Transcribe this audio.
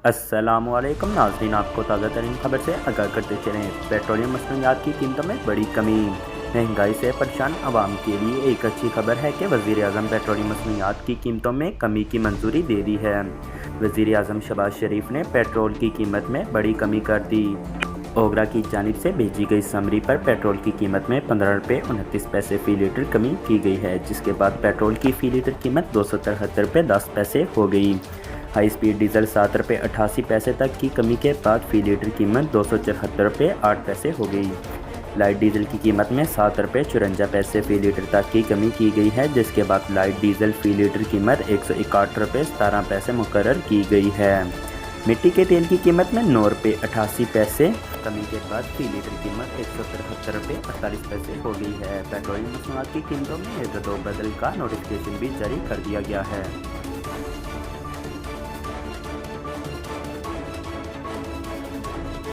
अस्सलामुअलैकुम नाज़रीन, आपको ताज़ा तरीन खबर से आगाह करते चलें। पेट्रोलियम मसनूआत की कीमतों में बड़ी कमी। महंगाई से परेशान आवाम के लिए एक अच्छी खबर है कि वज़ीर आज़म पेट्रोलियम मसनूआत की कीमतों में कमी की मंजूरी दे दी है। वज़ीर आज़म शहबाज शरीफ ने पेट्रोल की कीमत में बड़ी कमी कर दी। ओगरा की जानिब से भेजी गई समरी पर पेट्रोल की कीमत में 15 रुपये 29 पैसे फ़ी लीटर कमी की गई है, जिसके बाद पेट्रोल की फ़ी लीटर कीमत 273 रुपये 10 पैसे हो गई। हाई स्पीड डीजल 7 रुपये 88 पैसे तक की कमी के बाद फ़ी लीटर कीमत 274 रुपये 8 पैसे हो गई। लाइट डीजल की कीमत में 7 रुपये 54 पैसे फ़ी लीटर तक की कमी की गई है, जिसके बाद लाइट डीजल फ़ी लीटर कीमत 161 रुपये 17 पैसे मुकर्रर की गई है। मिट्टी के तेल की कीमत में 9 रुपये 88 पैसे कमी के बाद फ़ी लीटर कीमत 173 रुपये 48 पैसे हो गई है। पेट्रोलियम मसनूआत की कीमतों में रद्द-ओ-बदल का नोटिफिकेशन भी जारी कर दिया गया है।